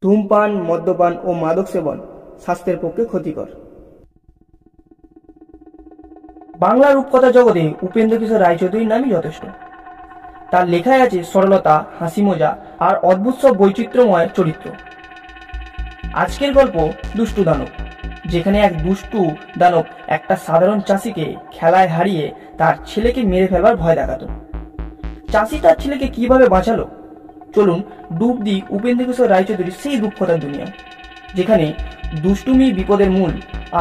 ধূমপান, মদ্যপান ও মাদক সেবন স্বাস্থ্যের পক্ষে ক্ষতিকর। বাংলা রূপকথা জগতে উপেন্দ্র কিশোর রায়চৌধুরীর নামই যথেষ্ট। তার লেখায় আছে সরলতা, হাসি মজা আর অদ্ভুত সব বৈচিত্র্যময় চরিত্র। আজকের গল্প দুষ্টু দানব, যেখানে এক দুষ্টু দানব একটা সাধারণ চাষিকে খেলায় হারিয়ে তার ছেলেকে মেরে ফেলবার ভয় দেখাতো। চাষি তার ছেলেকে কিভাবে বাঁচালো, চলুন ডুব দিই উপেন্দ্র কিশোর রায়চৌধুরীর সেই রূপকথার দুনিয়া, যেখানে দুষ্টুমি বিপদের মূল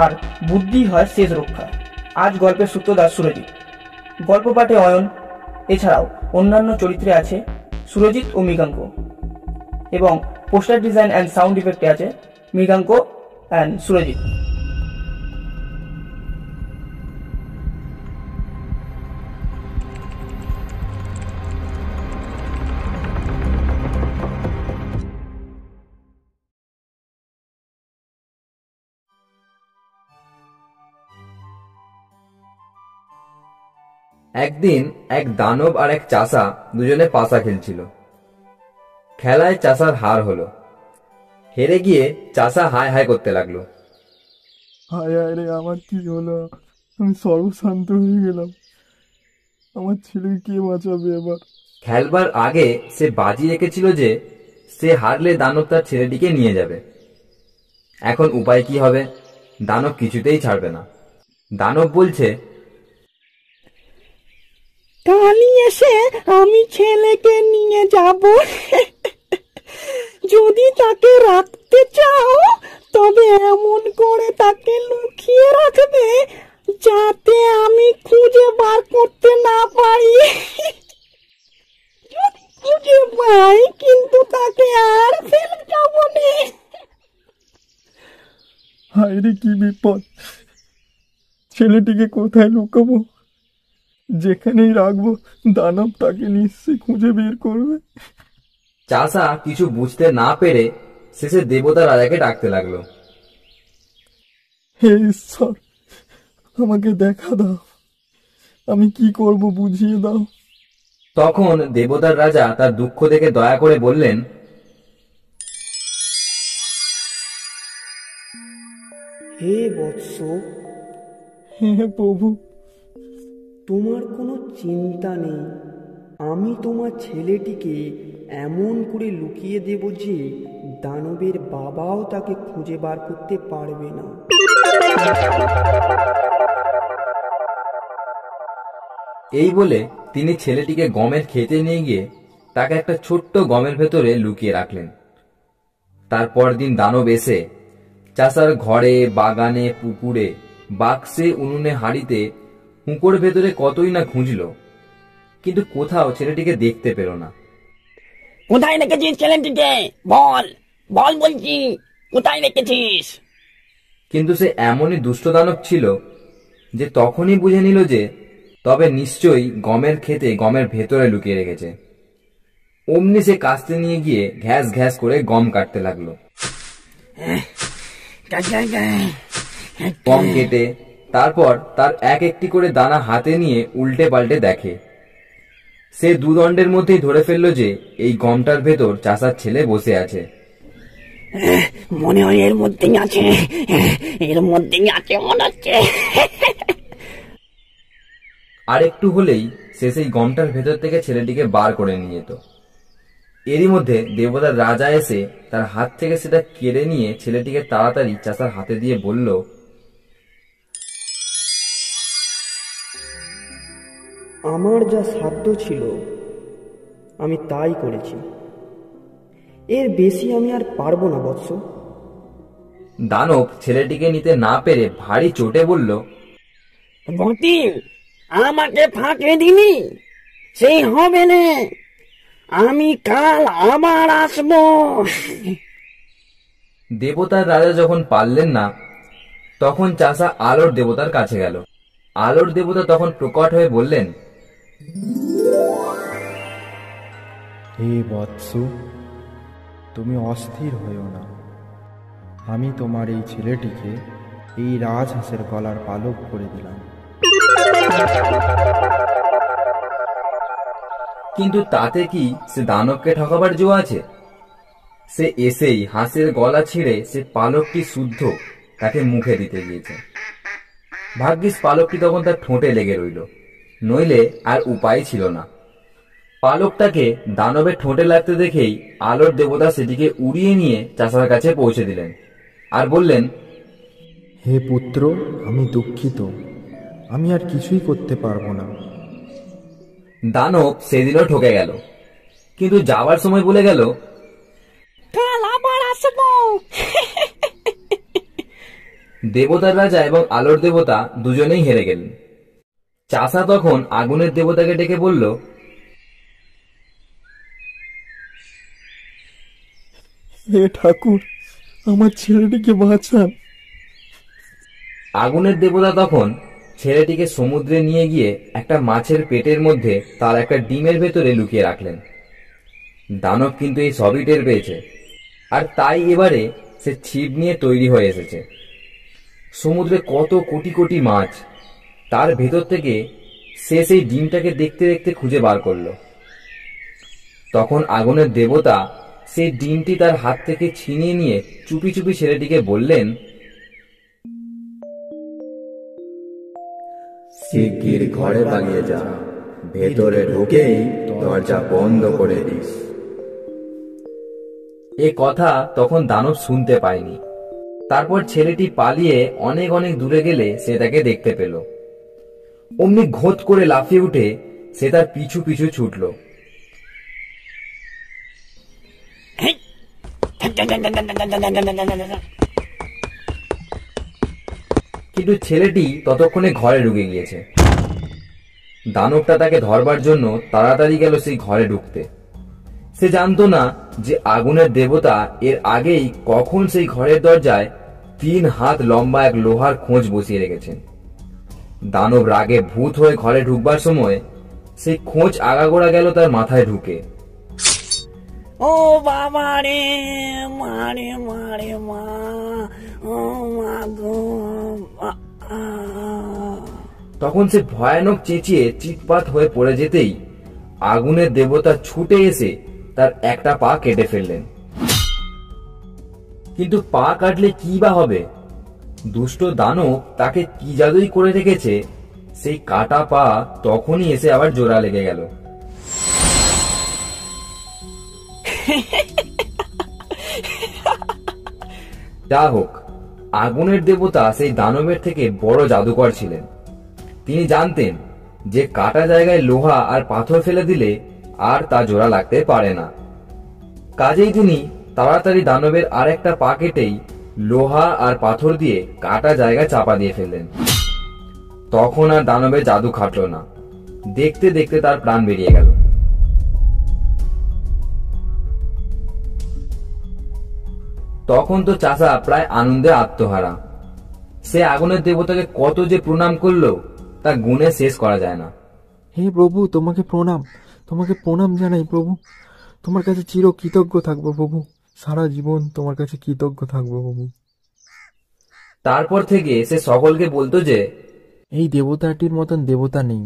আর বুদ্ধি হয় শেষ রক্ষা। আজ গল্পের সূত্রধার সুরজিৎ, গল্প পাঠে অয়ন, এছাড়াও অন্যান্য চরিত্রে আছে সুরজিৎ ও মৃগাঙ্ক, এবং পোস্টার ডিজাইন অ্যান্ড সাউন্ড ইফেক্টে আছে মৃগাঙ্ক অ্যান্ড সুরজিৎ। একদিন এক দানব আর এক চাষা দুজনে পাশা খেলছিল। খেলায় চাষার হার হলো। হেরে গিয়ে চাষা হায় হায় করতে লাগলো। হায় হায় রে, আমার কি হলো? আমি সর্বশান্ত হয়ে গেলাম। আমার ছেলেকে কে বাঁচাবে এবার? খেলবার আগে সে বাজি রেখেছিল যে সে হারলে দানব তার ছেলেটিকে নিয়ে যাবে। এখন উপায় কি হবে? দানব কিছুতেই ছাড়বে না। দানব বলছে, কালই এসে আমি ছেলেকে নিয়ে যাব। যদি তাকে রাখতে চাও তবে এমন করে তাকে লুকিয়ে রাখবে যাতে আমি খুঁজে বার করতে না পারি। যদি খুঁজে পাই কিন্তু তাকে আর ফেলে যাব না। হায় রে, কি বিপদ! ছেলেটিকে কোথায় লুকাবো? যেখানেই রাখবো দানব তাকে নিশ্চয়ই খুঁজে বের করবে। চাষা কিছু বুঝতে না পেরে শেষে দেবতা রাজাকে ডাকতে লাগলো। হে ঈশ্বর, আমাকে দেখা দাও, আমি কি করব বুঝিয়ে দাও। তখন দেবতার রাজা তার দুঃখ দেখে দয়া করে বললেন, হে বৎস, হে প্রভু, তোমার কোনো চিন্তা নেই। আমি তোমার ছেলেটিকে এমন করে লুকিয়ে দেব যে দানবের বাবাও তাকে খুঁজে বার করতে পারবে না। এই বলে তিনি ছেলেটিকে গমের খেতে নিয়ে গিয়ে তাকে একটা ছোট্ট গমের ভেতরে লুকিয়ে রাখলেন। তারপর দিন দানব এসে চাষার ঘরে, বাগানে, পুকুরে, বাক্সে, উনুনে, হাঁড়িতে, হুঁকোর ভেতরে কতই না খুঁজল, কিন্তু কোথাও ছেলেটিকে দেখতে পেল না। কোথায় রেখেছিস ছেলেটিকে? বল বল বলছি, কোথায় রেখেছিস? কিন্তু সে এমনই দুষ্ট দানব ছিল যে তখনই বুঝে নিল যে তবে নিশ্চয়ই গমের খেতে, গমের ভেতরে লুকিয়ে রেখেছে। অমনি সে কাস্তে নিয়ে গিয়ে ঘ্যাস ঘ্যাস করে গম কাটতে লাগলো। গম কেটে তারপর তার এক একটি করে দানা হাতে নিয়ে উল্টে পাল্টে দেখে। সে দুদণ্ডের মধ্যেই ধরে ফেললো যে এই গমটার ভেতর চাষার ছেলে বসে আছে। মনে হয় এর মধ্যেই আছে, এর মধ্যেই আছে মনে হচ্ছে। আর একটু হলেই সে সেই গমটার ভেতর থেকে ছেলেটিকে বার করে নিয়ে যেত। এরই মধ্যে দেবতার রাজা এসে তার হাত থেকে সেটা কেড়ে নিয়ে ছেলেটিকে তাড়াতাড়ি চাষার হাতে দিয়ে বলল, আমার যা সাধ্য ছিল আমি তাই করেছি, এর বেশি আমি আর পারবো না বৎস। দানব ছেলেটিকে নিতে না পেরে ভারী চোটে বলল, গতি, আমাকে ফাঁকে দিলি, সেই হবে না, আমি কাল আবার আসবো। দেবতার রাজা যখন পারলেন না, তখন চাষা আলোর দেবতার কাছে গেল। আলোর দেবতা তখন প্রকট হয়ে বললেন, হে বৎস, তুমি অস্থির হইও না। আমি তোমার এই ছেলেটিকে এই রাজহাঁসের গলার পালক করে দিলাম। কিন্তু তাতে কি সে দানবকে ঠকাবার জো আছে? সে এসেই হাঁসের গলা ছিঁড়ে সে পালকটি শুদ্ধ তাকে মুখে দিতে গিয়েছে। ভাগ্যিস পালকটি তখন তার ঠোঁটে লেগে রইল, নইলে আর উপায় ছিল না। পালকটাকে দানবের ঠোঁটে লাগতে দেখেই আলোর দেবতা সেটিকে উড়িয়ে নিয়ে চাষার কাছে পৌঁছে দিলেন আর বললেন, হে পুত্র, আমি দুঃখিত, আমি আর কিছুই করতে পারবো না। দানব সেদিনও ঠকে গেল, কিন্তু যাওয়ার সময় বলে গেল, কাল আবার আসবো। দেবতার রাজা এবং আলোর দেবতা দুজনেই হেরে গেলেন। চাষা তখন আগুনের দেবতাকে ডেকে বলল, হে ঠাকুর, আমার ছেলেটিকে বাঁচান। আগুনের দেবতা তখন ছেলেটিকে সমুদ্রে নিয়ে গিয়ে একটা মাছের পেটের মধ্যে তার একটা ডিমের ভেতরে লুকিয়ে রাখলেন। দানব কিন্তু এই সবই টের পেয়েছে, আর তাই এবারে সে ছিপ নিয়ে তৈরি হয়ে এসেছে। সমুদ্রে কত কোটি কোটি মাছ, তার ভেতর থেকে সে সেই ডিমটাকে দেখতে দেখতে খুঁজে বার করলো। তখন আগুনের দেবতা সেই ডিমটি তার হাত থেকে ছিনিয়ে নিয়ে চুপি চুপি ছেলেটিকে বললেন, শিগগির ঘরে পালিয়ে যা, ভেতরে ঢুকেই দরজা বন্ধ করে দিস। এ কথা তখন দানব শুনতে পায়নি। তারপর ছেলেটি পালিয়ে অনেক অনেক দূরে গেলে সে তাকে দেখতে পেল। অমনি ঘোত করে লাফিয়ে উঠে সে তার পিছু পিছু ছুটল। কিন্তু ছেলেটি ততক্ষণে ঘরে ঢুকে গিয়েছে। দানবটা তাকে ধরবার জন্য তাড়াতাড়ি গেল সেই ঘরে ঢুকতে। সে জানতো না যে আগুনের দেবতা এর আগেই কখন সেই ঘরের দরজায় 3 হাত লম্বা এক লোহার খোঁজ বসিয়ে রেখেছেন। দানব রাগে ভূত হয়ে ঘরে ঢুকবার সময় সেই খোঁজ আগাগোড়া গেল তার মাথায় ঢুকে। ও বাবা রে, মারে মারে মা, ও মা গো। তখন সে ভয়ানক চেঁচিয়ে চিৎপাত হয়ে পড়ে যেতেই আগুনের দেবতা ছুটে এসে তার একটা পা কেটে ফেললেন। কিন্তু পা কাটলে কি বা হবে? দুষ্ট দানব তাকে কি জাদুই করে রেখেছে, সেই কাটা পা তখনই এসে আবার জোড়া লেগে গেল। যা হোক, আগুনের দেবতা সেই দানবের থেকে বড় জাদুকর ছিলেন। তিনি জানতেন যে কাটা জায়গায় লোহা আর পাথর ফেলে দিলে আর তা জোড়া লাগতে পারে না। কাজেই তিনি তাড়াতাড়ি দানবের আর একটা পা কেটেই লোহা আর পাথর দিয়ে কাটা জায়গা চাপা দিয়ে ফেললেন। তখন আর দানবের জাদু খাটল না, দেখতে দেখতে তার প্রাণ বেরিয়ে গেল। তখন তো চাষা প্রায় আনন্দে আত্মহারা। সে আগুনের দেবতাকে কত যে প্রণাম করলো তা গুণে শেষ করা যায় না। হে প্রভু, তোমাকে প্রণাম, তোমাকে প্রণাম জানাই প্রভু। তোমার কাছে চির কৃতজ্ঞ থাকবো প্রভু, সারা জীবন তোমার কাছে কৃতজ্ঞ থাকবো প্রভু। তারপর থেকে সে সকলকে বলতো যে এই দেবতাটির মতন দেবতা নেই।